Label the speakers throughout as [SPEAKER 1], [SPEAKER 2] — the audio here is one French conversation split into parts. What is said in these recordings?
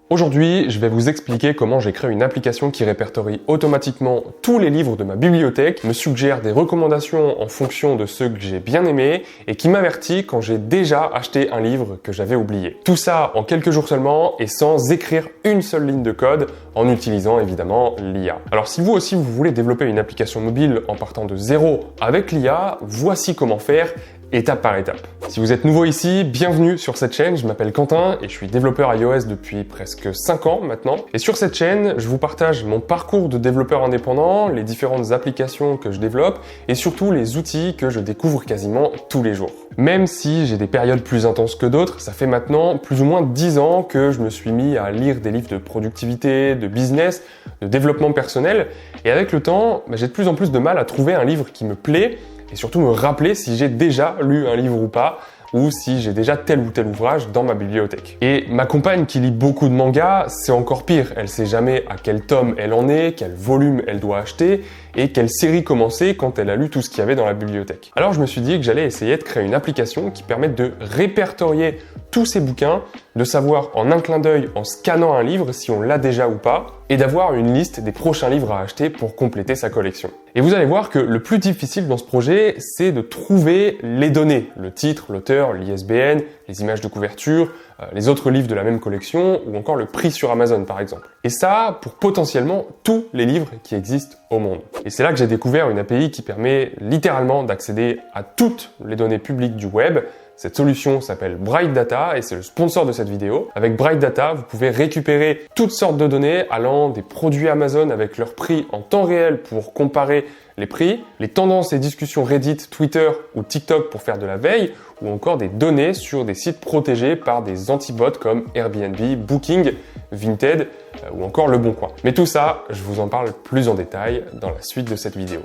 [SPEAKER 1] Aujourd'hui, je vais vous expliquer comment j'ai créé une application qui répertorie automatiquement tous les livres de ma bibliothèque, me suggère des recommandations en fonction de ceux que j'ai bien aimés et qui m'avertit quand j'ai déjà acheté un livre que j'avais oublié. Tout ça en quelques jours seulement et sans écrire une seule ligne de code en utilisant évidemment l'IA. Alors si vous aussi vous voulez développer une application mobile en partant de zéro avec l'IA, voici comment faire étape par étape. Si vous êtes nouveau ici, bienvenue sur cette chaîne, je m'appelle Quentin et je suis développeur iOS depuis presque 5 ans maintenant. Et sur cette chaîne, je vous partage mon parcours de développeur indépendant, les différentes applications que je développe et surtout les outils que je découvre quasiment tous les jours. Même si j'ai des périodes plus intenses que d'autres, ça fait maintenant plus ou moins 10 ans que je me suis mis à lire des livres de productivité, de business, de développement personnel et avec le temps, j'ai de plus en plus de mal à trouver un livre qui me plaît et surtout me rappeler si j'ai déjà lu un livre ou pas, ou si j'ai déjà tel ou tel ouvrage dans ma bibliothèque. Et ma compagne qui lit beaucoup de mangas, c'est encore pire. Elle sait jamais à quel tome elle en est, quel volume elle doit acheter, et quelle série commencer quand elle a lu tout ce qu'il y avait dans la bibliothèque. Alors je me suis dit que j'allais essayer de créer une application qui permette de répertorier tous ces bouquins, de savoir en un clin d'œil, en scannant un livre, si on l'a déjà ou pas, et d'avoir une liste des prochains livres à acheter pour compléter sa collection. Et vous allez voir que le plus difficile dans ce projet, c'est de trouver les données, le titre, l'auteur, l'ISBN, les images de couverture, les autres livres de la même collection, ou encore le prix sur Amazon par exemple. Et ça, pour potentiellement tous les livres qui existent au monde. Et c'est là que j'ai découvert une API qui permet littéralement d'accéder à toutes les données publiques du web. Cette solution s'appelle Bright Data et c'est le sponsor de cette vidéo. Avec Bright Data, vous pouvez récupérer toutes sortes de données allant des produits Amazon avec leur prix en temps réel pour comparer les prix, les tendances et discussions Reddit, Twitter ou TikTok pour faire de la veille, ou encore des données sur des sites protégés par des antibots comme Airbnb, Booking, Vinted ou encore Le Bon Coin. Mais tout ça, je vous en parle plus en détail dans la suite de cette vidéo.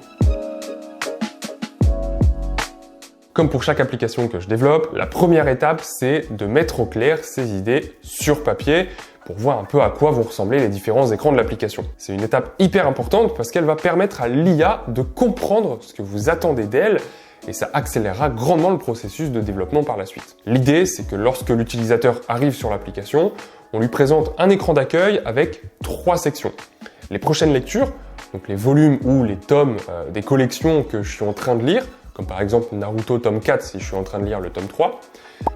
[SPEAKER 1] Comme pour chaque application que je développe, la première étape, c'est de mettre au clair ces idées sur papier pour voir un peu à quoi vont ressembler les différents écrans de l'application. C'est une étape hyper importante parce qu'elle va permettre à l'IA de comprendre ce que vous attendez d'elle et ça accélérera grandement le processus de développement par la suite. L'idée, c'est que lorsque l'utilisateur arrive sur l'application, on lui présente un écran d'accueil avec 3 sections. Les prochaines lectures, donc les volumes ou les tomes des collections que je suis en train de lire, comme par exemple Naruto tome 4 si je suis en train de lire le tome 3.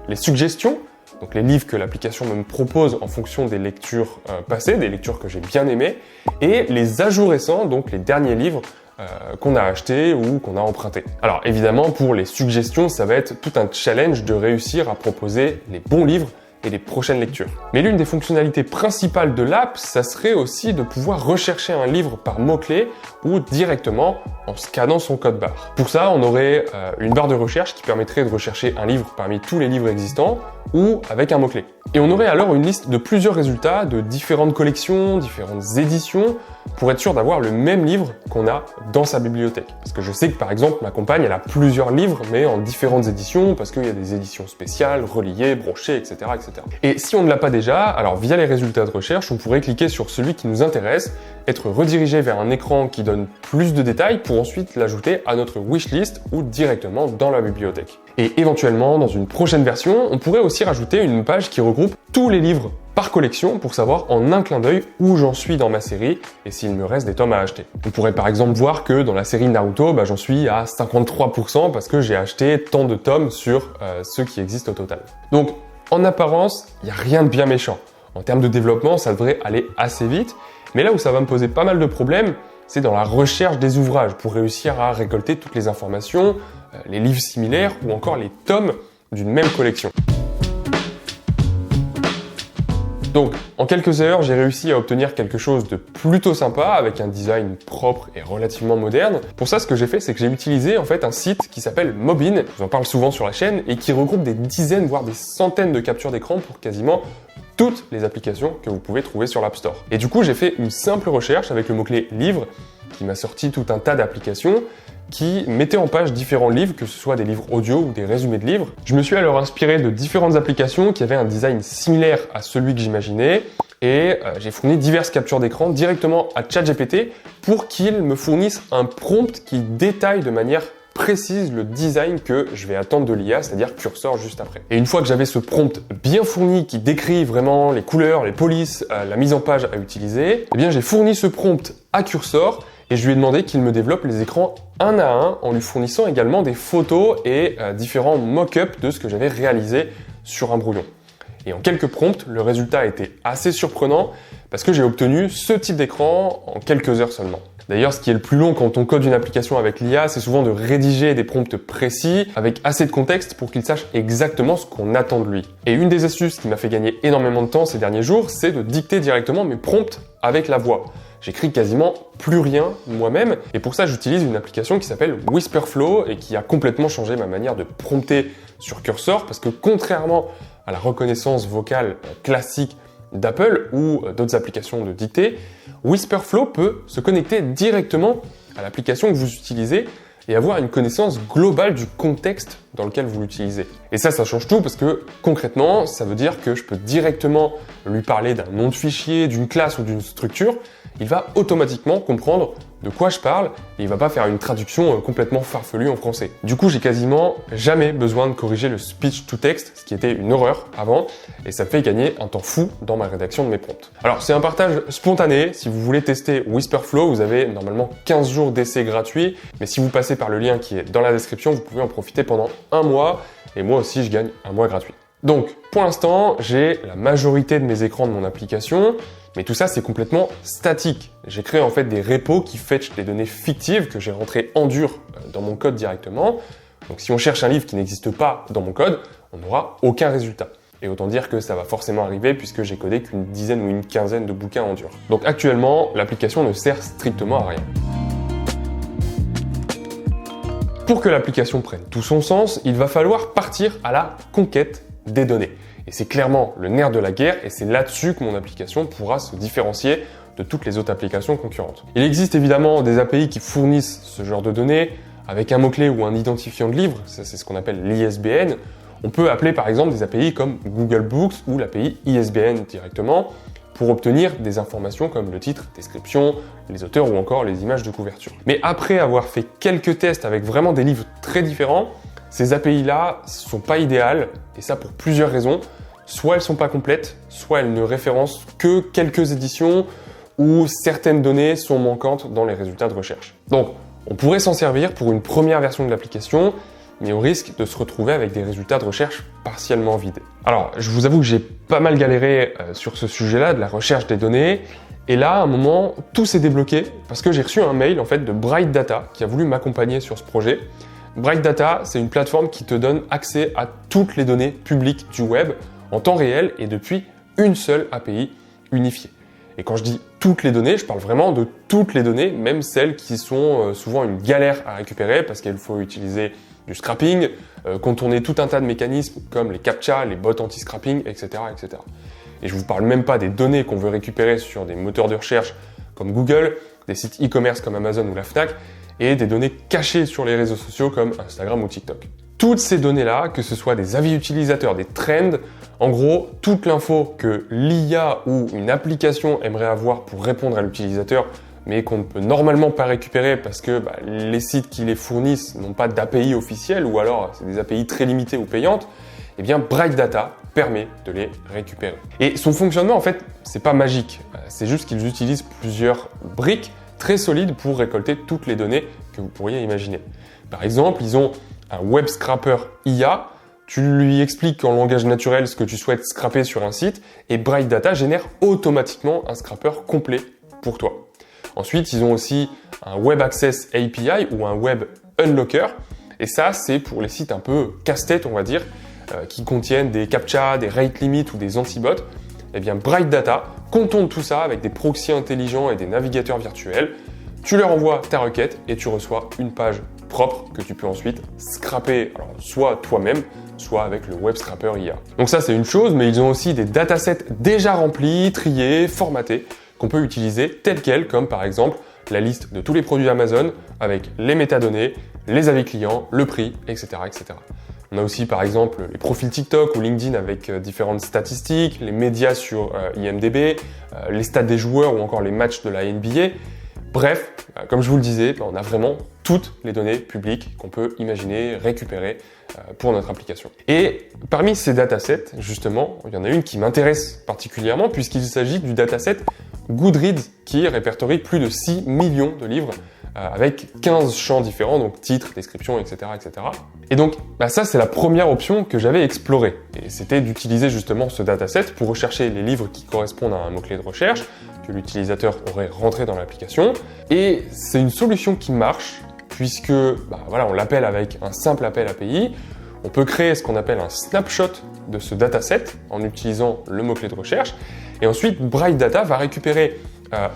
[SPEAKER 1] Les suggestions, donc les livres que l'application me propose en fonction des lectures passées, des lectures que j'ai bien aimées, et les ajouts récents, donc les derniers livres qu'on a achetés ou qu'on a empruntés. Alors évidemment, pour les suggestions, ça va être tout un challenge de réussir à proposer les bons livres et les prochaines lectures. Mais l'une des fonctionnalités principales de l'app, ça serait aussi de pouvoir rechercher un livre par mot-clé ou directement en scannant son code barre. Pour ça, on aurait une barre de recherche qui permettrait de rechercher un livre parmi tous les livres existants ou avec un mot-clé. Et on aurait alors une liste de plusieurs résultats de différentes collections, différentes éditions, pour être sûr d'avoir le même livre qu'on a dans sa bibliothèque. Parce que je sais que par exemple, ma compagne, elle a plusieurs livres, mais en différentes éditions, parce qu'il y a des éditions spéciales, reliées, brochées, etc., etc. Et si on ne l'a pas déjà, alors via les résultats de recherche, on pourrait cliquer sur celui qui nous intéresse, être redirigé vers un écran qui donne plus de détails pour ensuite l'ajouter à notre wishlist ou directement dans la bibliothèque. Et éventuellement, dans une prochaine version, on pourrait aussi rajouter une page qui regroupe tous les livres par collection pour savoir en un clin d'œil où j'en suis dans ma série et s'il me reste des tomes à acheter. On pourrait par exemple voir que dans la série Naruto, j'en suis à 53% parce que j'ai acheté tant de tomes sur ceux qui existent au total. Donc en apparence, il n'y a rien de bien méchant. En termes de développement, ça devrait aller assez vite, mais là où ça va me poser pas mal de problèmes, c'est dans la recherche des ouvrages pour réussir à récolter toutes les informations, les livres similaires ou encore les tomes d'une même collection. Donc, en quelques heures, j'ai réussi à obtenir quelque chose de plutôt sympa avec un design propre et relativement moderne. Pour ça, ce que j'ai fait, c'est que j'ai utilisé en fait un site qui s'appelle Mobin, je vous en parle souvent sur la chaîne, et qui regroupe des dizaines voire des centaines de captures d'écran pour quasiment toutes les applications que vous pouvez trouver sur l'App Store. Et du coup, j'ai fait une simple recherche avec le mot-clé livre qui m'a sorti tout un tas d'applications qui mettaient en page différents livres, que ce soit des livres audio ou des résumés de livres. Je me suis alors inspiré de différentes applications qui avaient un design similaire à celui que j'imaginais et j'ai fourni diverses captures d'écran directement à ChatGPT pour qu'il me fournisse un prompt qui détaille de manière précise le design que je vais attendre de l'IA, c'est-à-dire cursor juste après. Et une fois que j'avais ce prompt bien fourni qui décrit vraiment les couleurs, les polices, la mise en page à utiliser, eh bien j'ai fourni ce prompt à cursor et je lui ai demandé qu'il me développe les écrans un à un en lui fournissant également des photos et différents mock-ups de ce que j'avais réalisé sur un brouillon. Et en quelques prompts, le résultat a été assez surprenant parce que j'ai obtenu ce type d'écran en quelques heures seulement. D'ailleurs, ce qui est le plus long quand on code une application avec l'IA, c'est souvent de rédiger des prompts précis avec assez de contexte pour qu'il sache exactement ce qu'on attend de lui. Et une des astuces qui m'a fait gagner énormément de temps ces derniers jours, c'est de dicter directement mes prompts avec la voix. J'écris quasiment plus rien moi-même et pour ça j'utilise une application qui s'appelle Whisperflow et qui a complètement changé ma manière de prompter sur Cursor parce que contrairement à la reconnaissance vocale classique d'Apple ou d'autres applications de dictée, Whisperflow peut se connecter directement à l'application que vous utilisez et avoir une connaissance globale du contexte dans lequel vous l'utilisez. Et ça change tout parce que concrètement, ça veut dire que je peux directement lui parler d'un nom de fichier, d'une classe ou d'une structure. Il va automatiquement comprendre de quoi je parle et il va pas faire une traduction complètement farfelue en français. Du coup, j'ai quasiment jamais besoin de corriger le speech to text, ce qui était une horreur avant, et ça me fait gagner un temps fou dans ma rédaction de mes prompts. Alors, c'est un partage spontané. Si vous voulez tester Whisperflow, vous avez normalement 15 jours d'essai gratuit, mais si vous passez par le lien qui est dans la description, vous pouvez en profiter pendant un mois, et moi aussi, je gagne un mois gratuit. Donc, pour l'instant, j'ai la majorité de mes écrans de mon application, mais tout ça, c'est complètement statique. J'ai créé en fait des repos qui fetchent des données fictives que j'ai rentrées en dur dans mon code directement. Donc si on cherche un livre qui n'existe pas dans mon code, on n'aura aucun résultat. Et autant dire que ça va forcément arriver puisque j'ai codé qu'une dizaine ou une quinzaine de bouquins en dur. Donc actuellement, l'application ne sert strictement à rien. Pour que l'application prenne tout son sens, il va falloir partir à la conquête des données. Et c'est clairement le nerf de la guerre et c'est là-dessus que mon application pourra se différencier de toutes les autres applications concurrentes. Il existe évidemment des API qui fournissent ce genre de données avec un mot-clé ou un identifiant de livre, ça c'est ce qu'on appelle l'ISBN. On peut appeler par exemple des API comme Google Books ou l'API ISBN directement pour obtenir des informations comme le titre, description, les auteurs ou encore les images de couverture. Mais après avoir fait quelques tests avec vraiment des livres très différents, ces API-là ne sont pas idéales, et ça pour plusieurs raisons. Soit elles ne sont pas complètes, soit elles ne référencent que quelques éditions, ou certaines données sont manquantes dans les résultats de recherche. Donc, on pourrait s'en servir pour une première version de l'application, mais on risque de se retrouver avec des résultats de recherche partiellement vides. Alors, je vous avoue que j'ai pas mal galéré sur ce sujet-là, de la recherche des données, et là, à un moment, tout s'est débloqué, parce que j'ai reçu un mail en fait de Bright Data, qui a voulu m'accompagner sur ce projet. Bright Data, c'est une plateforme qui te donne accès à toutes les données publiques du web en temps réel et depuis une seule API unifiée. Et quand je dis toutes les données, je parle vraiment de toutes les données, même celles qui sont souvent une galère à récupérer parce qu'il faut utiliser du scrapping, contourner tout un tas de mécanismes comme les CAPTCHA, les bots anti-scrapping, etc., etc. Et je ne vous parle même pas des données qu'on veut récupérer sur des moteurs de recherche comme Google, des sites e-commerce comme Amazon ou la Fnac, et des données cachées sur les réseaux sociaux comme Instagram ou TikTok. Toutes ces données-là, que ce soit des avis utilisateurs, des trends, en gros, toute l'info que l'IA ou une application aimerait avoir pour répondre à l'utilisateur, mais qu'on ne peut normalement pas récupérer parce que les sites qui les fournissent n'ont pas d'API officielle ou alors c'est des API très limitées ou payantes, eh bien Bright Data permet de les récupérer. Et son fonctionnement, en fait, c'est pas magique. C'est juste qu'ils utilisent plusieurs briques très solides pour récolter toutes les données que vous pourriez imaginer. Par exemple, ils ont un web scrapper IA. Tu lui expliques en langage naturel ce que tu souhaites scraper sur un site et Bright Data génère automatiquement un scrapper complet pour toi. Ensuite, ils ont aussi un Web Access API ou un Web Unlocker. Et ça, c'est pour les sites un peu casse-tête, on va dire, qui contiennent des CAPTCHA, des rate limits ou des anti-bots. Eh bien, Bright Data contourne tout ça avec des proxys intelligents et des navigateurs virtuels. Tu leur envoies ta requête et tu reçois une page propre que tu peux ensuite scraper, alors soit toi-même, soit avec le Web Scrapper IA. Donc ça, c'est une chose, mais ils ont aussi des datasets déjà remplis, triés, formatés, qu'on peut utiliser tels quels, comme par exemple la liste de tous les produits Amazon avec les métadonnées, les avis clients, le prix, etc., etc. On a aussi par exemple les profils TikTok ou LinkedIn avec différentes statistiques, les médias sur IMDb, les stats des joueurs ou encore les matchs de la NBA. Bref, comme je vous le disais, on a vraiment toutes les données publiques qu'on peut imaginer récupérer pour notre application. Et parmi ces datasets, justement, il y en a une qui m'intéresse particulièrement puisqu'il s'agit du dataset Goodreads qui répertorie plus de 6 millions de livres avec 15 champs différents, donc titres, descriptions, etc. etc. Et donc, ça, c'est la première option que j'avais explorée. Et c'était d'utiliser justement ce dataset pour rechercher les livres qui correspondent à un mot-clé de recherche que l'utilisateur aurait rentré dans l'application. Et c'est une solution qui marche, puisque on l'appelle avec un simple appel API. On peut créer ce qu'on appelle un snapshot de ce dataset en utilisant le mot-clé de recherche. Et ensuite, Bright Data va récupérer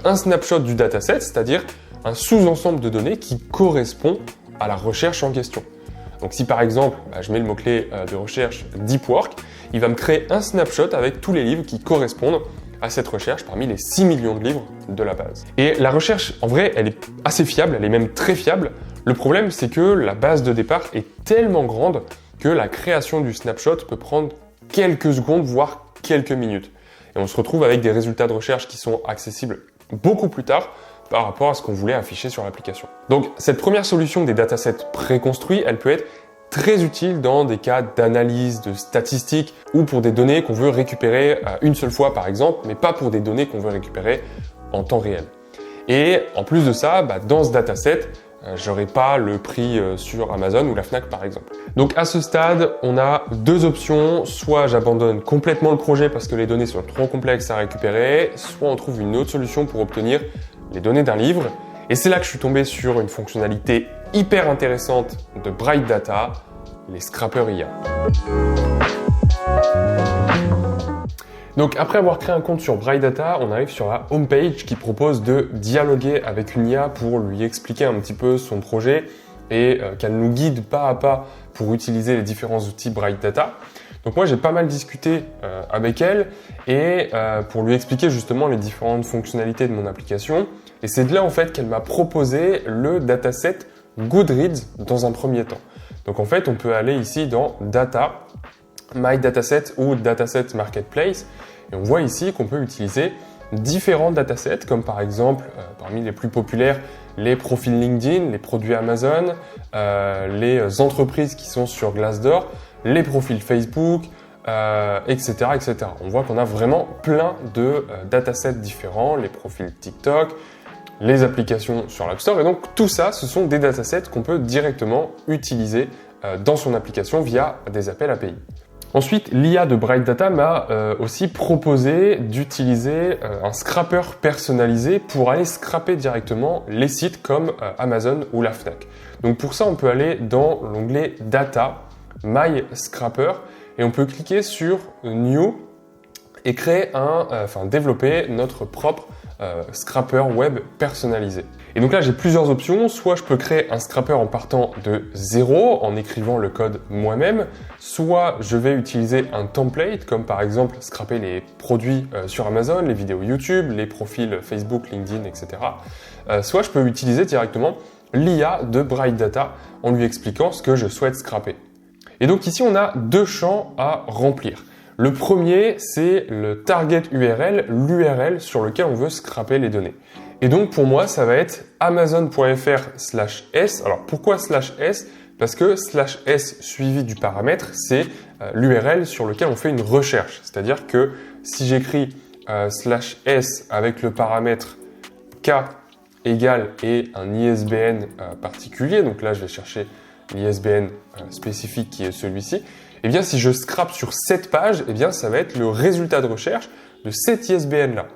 [SPEAKER 1] un snapshot du dataset, c'est-à-dire un sous-ensemble de données qui correspond à la recherche en question. Donc si par exemple, je mets le mot-clé de recherche Deep Work, il va me créer un snapshot avec tous les livres qui correspondent à cette recherche parmi les 6 millions de livres de la base. Et la recherche, en vrai, elle est assez fiable, elle est même très fiable. Le problème, c'est que la base de départ est tellement grande que la création du snapshot peut prendre quelques secondes, voire quelques minutes. Et on se retrouve avec des résultats de recherche qui sont accessibles beaucoup plus tard par rapport à ce qu'on voulait afficher sur l'application. Donc cette première solution des datasets préconstruits, elle peut être très utile dans des cas d'analyse, de statistiques ou pour des données qu'on veut récupérer une seule fois par exemple, mais pas pour des données qu'on veut récupérer en temps réel. Et en plus de ça, dans ce dataset, j'aurai pas le prix sur Amazon ou la Fnac par exemple. Donc à ce stade, on a deux options, soit j'abandonne complètement le projet parce que les données sont trop complexes à récupérer, soit on trouve une autre solution pour obtenir les données d'un livre. Et c'est là que je suis tombé sur une fonctionnalité hyper intéressante de Bright Data, les scrappers IA. Donc après avoir créé un compte sur Bright Data, on arrive sur la homepage qui propose de dialoguer avec une IA pour lui expliquer un petit peu son projet et qu'elle nous guide pas à pas pour utiliser les différents outils Bright Data. Donc moi j'ai pas mal discuté avec elle et pour lui expliquer justement les différentes fonctionnalités de mon application. Et c'est de là en fait qu'elle m'a proposé le dataset Goodreads dans un premier temps. Donc en fait on peut aller ici dans Data, My Dataset ou Dataset Marketplace et on voit ici qu'on peut utiliser différents datasets comme par exemple parmi les plus populaires les profils LinkedIn, les produits Amazon, les entreprises qui sont sur Glassdoor, les profils Facebook, etc., etc. On voit qu'on a vraiment plein de datasets différents, les profils TikTok, les applications sur l'App Store. Et donc tout ça, ce sont des datasets qu'on peut directement utiliser dans son application via des appels API. Ensuite, l'IA de Bright Data m'a aussi proposé d'utiliser un scrapper personnalisé pour aller scraper directement les sites comme Amazon ou la Fnac. Donc pour ça, on peut aller dans l'onglet Data, My Scrapper, et on peut cliquer sur New et créer développer notre propre scrapper web personnalisé. Et donc là, j'ai plusieurs options. Soit je peux créer un scrapper en partant de zéro, en écrivant le code moi-même. Soit je vais utiliser un template, comme par exemple scraper les produits sur Amazon, les vidéos YouTube, les profils Facebook, LinkedIn, etc. Soit je peux utiliser directement l'IA de Bright Data en lui expliquant ce que je souhaite scraper. Et donc ici, on a deux champs à remplir. Le premier, c'est le target URL, l'URL sur lequel on veut scraper les données. Et donc pour moi, ça va être amazon.fr/s. Alors pourquoi /s? Parce que /s suivi du paramètre, c'est l'URL sur lequel on fait une recherche. C'est-à-dire que si j'écris /s avec le paramètre k égale et un ISBN particulier, donc là je vais chercher l'ISBN spécifique qui est celui-ci, et bien si je scrape sur cette page, et bien ça va être le résultat de recherche de cet ISBN là.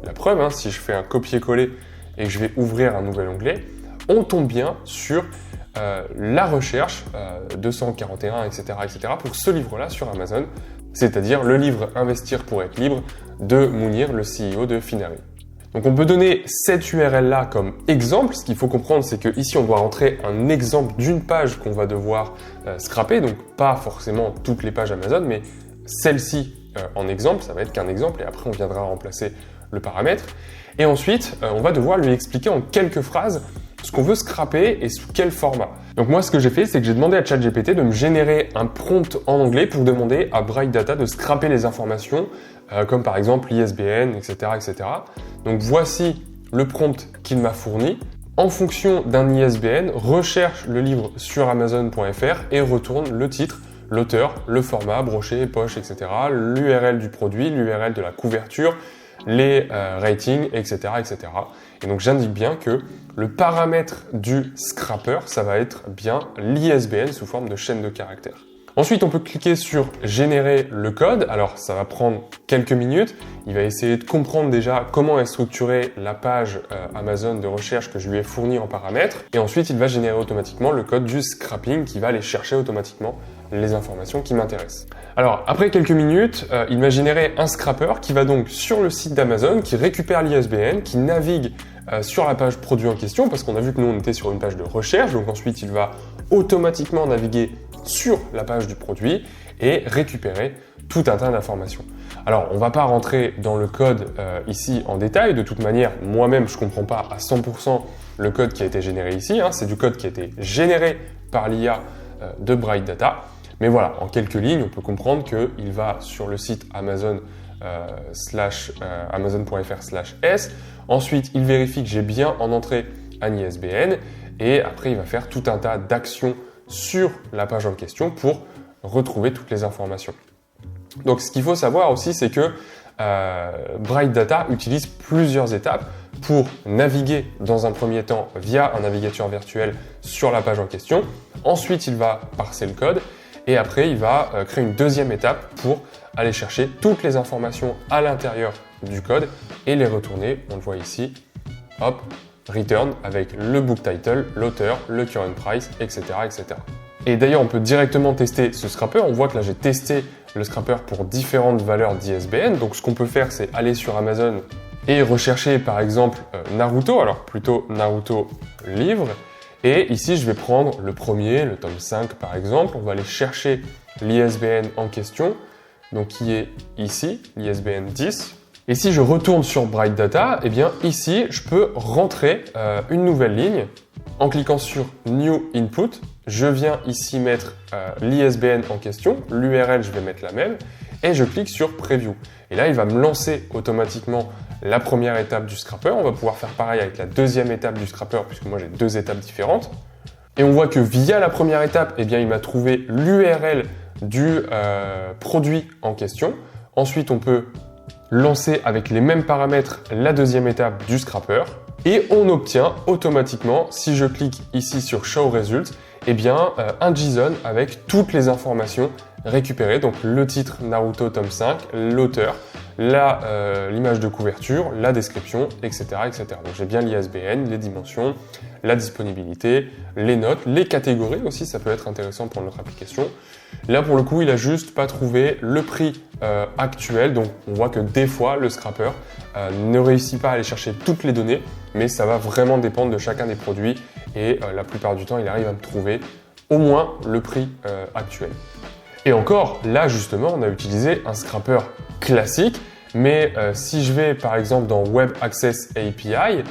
[SPEAKER 1] La preuve, si je fais un copier-coller et que je vais ouvrir un nouvel onglet, on tombe bien sur la recherche 241, etc., etc. pour ce livre-là sur Amazon, c'est-à-dire le livre Investir pour être libre de Mounir, le CEO de Finary. Donc on peut donner cette URL-là comme exemple. Ce qu'il faut comprendre, c'est que ici on doit rentrer un exemple d'une page qu'on va devoir scraper, donc pas forcément toutes les pages Amazon, mais celle-ci en exemple, ça va être qu'un exemple, et après on viendra remplacer le paramètre. Et ensuite, on va devoir lui expliquer en quelques phrases ce qu'on veut scraper et sous quel format. Donc moi, ce que j'ai fait, c'est que j'ai demandé à ChatGPT de me générer un prompt en anglais pour demander à Bright Data de scraper les informations, comme par exemple l'ISBN, etc., etc. Donc voici le prompt qu'il m'a fourni. en fonction d'un ISBN, recherche le livre sur Amazon.fr et retourne le titre, l'auteur, le format, brochet, poche, etc., l'URL du produit, l'URL de la couverture, les ratings, etc., etc. Et donc j'indique bien que le paramètre du scrapper, ça va être bien l'ISBN sous forme de chaîne de caractères. Ensuite, on peut cliquer sur générer le code. Alors, ça va prendre quelques minutes. Il va essayer de comprendre déjà comment est structurée la page Amazon de recherche que je lui ai fournie en paramètres. Et ensuite, il va générer automatiquement le code du scrapping qui va aller chercher automatiquement les informations qui m'intéressent. Alors, après quelques minutes, il m'a généré un scrapper qui va donc sur le site d'Amazon, qui récupère l'ISBN, qui navigue sur la page produit en question, parce qu'on a vu que nous, on était sur une page de recherche. Donc ensuite, il va automatiquement naviguer sur la page du produit et récupérer tout un tas d'informations. Alors, on ne va pas rentrer dans le code ici en détail. De toute manière, moi-même, je ne comprends pas à 100% le code qui a été généré ici. C'est du code qui a été généré par l'IA de Bright Data. Mais voilà, en quelques lignes, on peut comprendre qu'il va sur le site amazon.fr/s. Ensuite, il vérifie que j'ai bien en entrée un ISBN. Et après, il va faire tout un tas d'actions sur la page en question pour retrouver toutes les informations. Donc, ce qu'il faut savoir aussi, c'est que Bright Data utilise plusieurs étapes pour naviguer dans un premier temps via un navigateur virtuel sur la page en question. Ensuite, il va parser le code et après, il va créer une deuxième étape pour aller chercher toutes les informations à l'intérieur du code et les retourner. On le voit ici, hop, return avec le book title, l'auteur, le current price, etc., etc. Et d'ailleurs, on peut directement tester ce scrapper. On voit que là, j'ai testé le scrapper pour différentes valeurs d'ISBN. Donc, ce qu'on peut faire, c'est aller sur Amazon et rechercher, par exemple, Naruto. Alors, plutôt Naruto livre. Et ici, je vais prendre le premier, le tome 5, par exemple. On va aller chercher l'ISBN en question, donc qui est ici, l'ISBN 10. Et si je retourne sur Bright Data, eh bien ici, je peux rentrer une nouvelle ligne en cliquant sur New Input. Je viens ici mettre l'ISBN en question, l'URL, je vais mettre la même, et je clique sur Preview. Et là, il va me lancer automatiquement la première étape du scrapper. On va pouvoir faire pareil avec la deuxième étape du scrapper, puisque moi j'ai deux étapes différentes. Et on voit que via la première étape, eh bien, il m'a trouvé l'URL du produit en question. Ensuite, on peut lancer avec les mêmes paramètres la deuxième étape du scrapper et on obtient automatiquement, si je clique ici sur Show Results, eh bien, un JSON avec toutes les informations récupérées, donc le titre Naruto tome 5, l'auteur, l'image de couverture, la description, etc. etc. Donc j'ai bien l'ISBN, les dimensions, la disponibilité, les notes, les catégories aussi, ça peut être intéressant pour notre application. Là pour le coup, il a juste pas trouvé le prix actuel, donc on voit que des fois le scrapper ne réussit pas à aller chercher toutes les données, mais ça va vraiment dépendre de chacun des produits et la plupart du temps il arrive à me trouver au moins le prix actuel. Et encore, là justement, on a utilisé un scrapper classique, mais si je vais par exemple dans Web Access API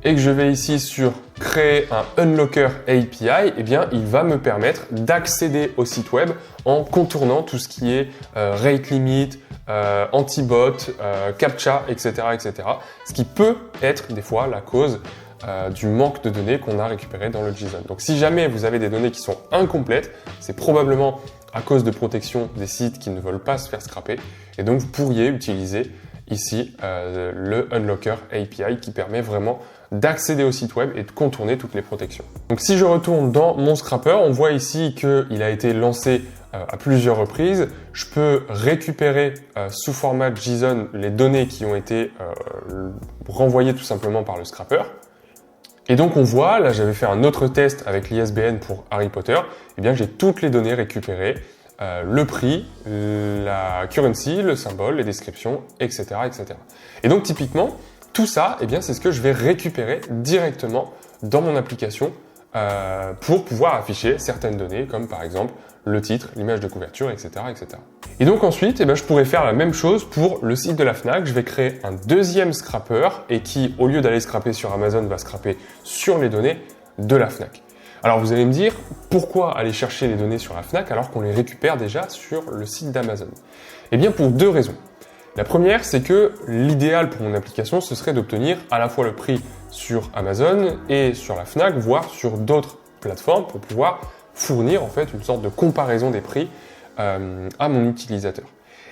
[SPEAKER 1] et que je vais ici sur créer un Unlocker API, eh bien, il va me permettre d'accéder au site web en contournant tout ce qui est rate limit, anti-bot, CAPTCHA, etc., etc. Ce qui peut être des fois la cause du manque de données qu'on a récupérées dans le JSON. Donc si jamais vous avez des données qui sont incomplètes, c'est probablement à cause de protection des sites qui ne veulent pas se faire scraper. Et donc vous pourriez utiliser ici le Unlocker API qui permet vraiment d'accéder au site web et de contourner toutes les protections. Donc si je retourne dans mon scrapper, on voit ici qu'il a été lancé à plusieurs reprises. Je peux récupérer sous format JSON les données qui ont été renvoyées tout simplement par le scrapper. Et donc on voit, là j'avais fait un autre test avec l'ISBN pour Harry Potter, et bien j'ai toutes les données récupérées, le prix, la currency, le symbole, les descriptions, etc., etc. Et donc typiquement, tout ça, eh bien c'est ce que je vais récupérer directement dans mon application pour pouvoir afficher certaines données, comme par exemple le titre, l'image de couverture, etc., etc. Et donc ensuite, eh bien, je pourrais faire la même chose pour le site de la Fnac. Je vais créer un deuxième scrapper et qui, au lieu d'aller scraper sur Amazon, va scraper sur les données de la Fnac. Alors vous allez me dire, pourquoi aller chercher les données sur la Fnac alors qu'on les récupère déjà sur le site d'Amazon? Eh bien pour deux raisons. La première, c'est que l'idéal pour mon application, ce serait d'obtenir à la fois le prix sur Amazon et sur la Fnac, voire sur d'autres plateformes pour pouvoir fournir en fait une sorte de comparaison des prix à mon utilisateur.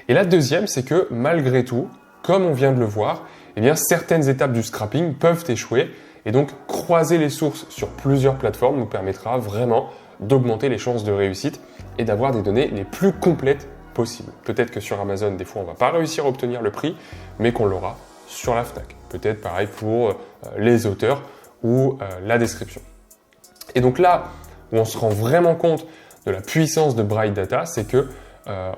[SPEAKER 1] Et la deuxième, c'est que malgré tout, comme on vient de le voir, eh bien, certaines étapes du scrapping peuvent échouer et donc croiser les sources sur plusieurs plateformes nous permettra vraiment d'augmenter les chances de réussite et d'avoir des données les plus complètes possibles. Peut-être que sur Amazon, des fois, on ne va pas réussir à obtenir le prix, mais qu'on l'aura sur la Fnac. Peut-être pareil pour les auteurs ou la description. Et donc là où on se rend vraiment compte de la puissance de Bright Data, c'est que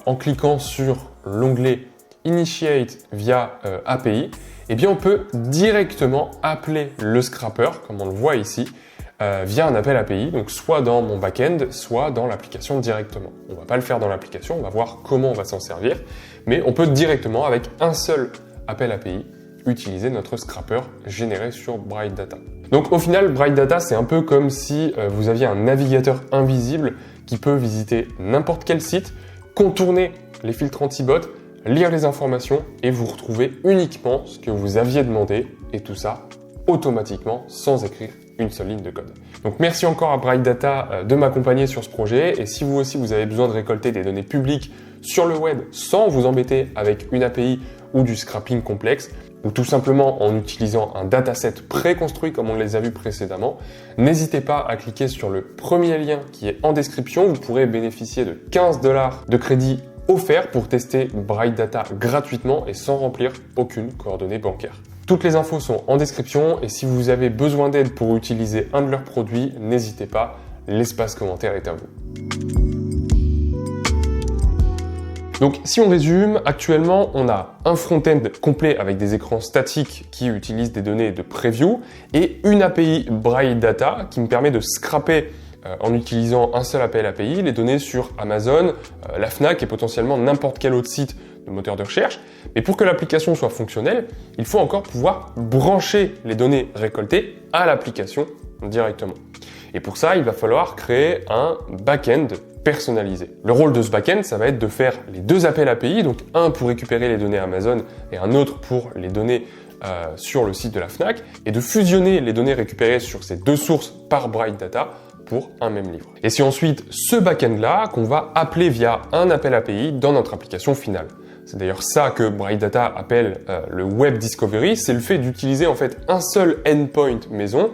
[SPEAKER 1] en cliquant sur l'onglet Initiate via API, eh bien on peut directement appeler le scrapper, comme on le voit ici, via un appel API, donc soit dans mon back-end, soit dans l'application directement. On ne va pas le faire dans l'application, on va voir comment on va s'en servir, mais on peut directement, avec un seul appel API, utiliser notre scrapper généré sur Bright Data. Donc au final, Bright Data, c'est un peu comme si vous aviez un navigateur invisible qui peut visiter n'importe quel site, contourner les filtres anti-bot, lire les informations et vous retrouver uniquement ce que vous aviez demandé, et tout ça automatiquement sans écrire une seule ligne de code. Donc merci encore à Bright Data de m'accompagner sur ce projet, et si vous aussi vous avez besoin de récolter des données publiques sur le web sans vous embêter avec une API ou du scrapping complexe, ou tout simplement en utilisant un dataset préconstruit comme on les a vus précédemment, n'hésitez pas à cliquer sur le premier lien qui est en description. Vous pourrez bénéficier de 15 $ de crédit offert pour tester Bright Data gratuitement et sans remplir aucune coordonnée bancaire. Toutes les infos sont en description, et si vous avez besoin d'aide pour utiliser un de leurs produits, n'hésitez pas, l'espace commentaire est à vous. Donc si on résume, actuellement on a un front-end complet avec des écrans statiques qui utilisent des données de preview et une API Bright Data qui me permet de scraper en utilisant un seul appel API les données sur Amazon, la Fnac et potentiellement n'importe quel autre site de moteur de recherche. Mais pour que l'application soit fonctionnelle, il faut encore pouvoir brancher les données récoltées à l'application directement. Et pour ça, il va falloir créer un back-end personnalisé. Le rôle de ce back-end, ça va être de faire les deux appels API, donc un pour récupérer les données Amazon et un autre pour les données sur le site de la Fnac, et de fusionner les données récupérées sur ces deux sources par Bright Data pour un même livre. Et c'est ensuite ce back-end-là qu'on va appeler via un appel API dans notre application finale. C'est d'ailleurs ça que Bright Data appelle le Web Discovery, c'est le fait d'utiliser en fait un seul endpoint maison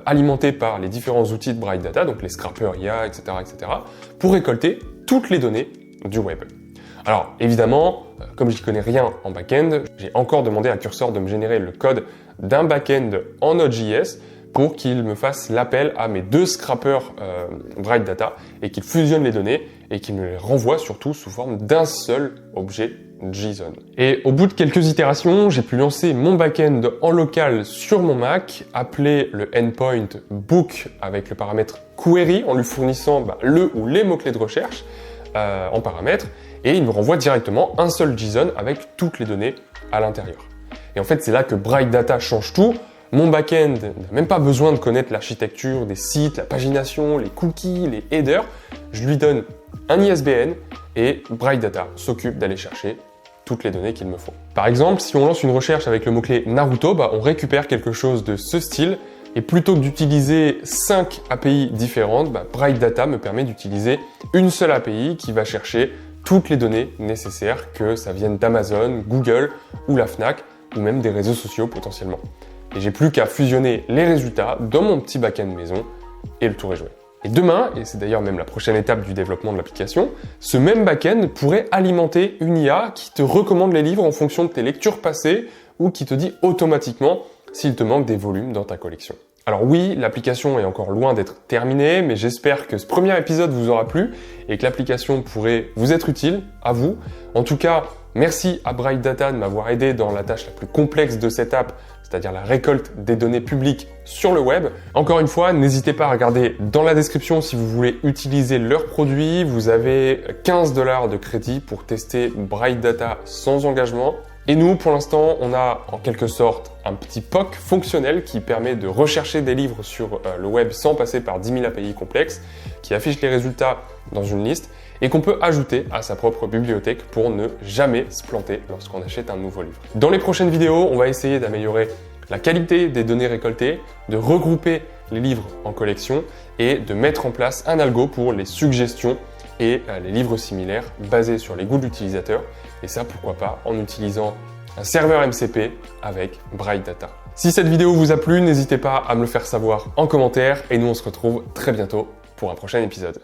[SPEAKER 1] alimenté par les différents outils de Bright Data, donc les scrappers IA, etc., pour récolter toutes les données du web. Alors évidemment, comme je n'y connais rien en back-end, j'ai encore demandé à Cursor de me générer le code d'un back-end en Node.js pour qu'il me fasse l'appel à mes deux scrappers Bright Data et qu'il fusionne les données et qu'il me les renvoie surtout sous forme d'un seul objet JSON. Et au bout de quelques itérations, j'ai pu lancer mon back-end en local sur mon Mac, appeler le endpoint book avec le paramètre query en lui fournissant le ou les mots-clés de recherche en paramètres, et il me renvoie directement un seul JSON avec toutes les données à l'intérieur. Et en fait, c'est là que Bright Data change tout. Mon back-end n'a même pas besoin de connaître l'architecture des sites, la pagination, les cookies, les headers. Je lui donne un ISBN et Bright Data s'occupe d'aller chercher toutes les données qu'il me faut. Par exemple, si on lance une recherche avec le mot-clé Naruto, on récupère quelque chose de ce style, et plutôt que d'utiliser 5 API différentes, Bright Data me permet d'utiliser une seule API qui va chercher toutes les données nécessaires, que ça vienne d'Amazon, Google ou la Fnac, ou même des réseaux sociaux potentiellement. Et j'ai plus qu'à fusionner les résultats dans mon petit back-end maison et le tour est joué. Et demain, et c'est d'ailleurs même la prochaine étape du développement de l'application, ce même back-end pourrait alimenter une IA qui te recommande les livres en fonction de tes lectures passées ou qui te dit automatiquement s'il te manque des volumes dans ta collection. Alors oui, l'application est encore loin d'être terminée, mais j'espère que ce premier épisode vous aura plu et que l'application pourrait vous être utile, à vous. En tout cas, merci à Bright Data de m'avoir aidé dans la tâche la plus complexe de cette app, c'est-à-dire la récolte des données publiques sur le web. Encore une fois, n'hésitez pas à regarder dans la description si vous voulez utiliser leurs produits. Vous avez 15 $ de crédit pour tester Bright Data sans engagement. Et nous, pour l'instant, on a en quelque sorte un petit POC fonctionnel qui permet de rechercher des livres sur le web sans passer par 10 000 API complexes, qui affiche les résultats dans une liste et qu'on peut ajouter à sa propre bibliothèque pour ne jamais se planter lorsqu'on achète un nouveau livre. Dans les prochaines vidéos, on va essayer d'améliorer la qualité des données récoltées, de regrouper les livres en collection et de mettre en place un algo pour les suggestions et les livres similaires basés sur les goûts de l'utilisateur. Et ça, pourquoi pas, en utilisant un serveur MCP avec Bright Data. Si cette vidéo vous a plu, n'hésitez pas à me le faire savoir en commentaire et nous on se retrouve très bientôt pour un prochain épisode.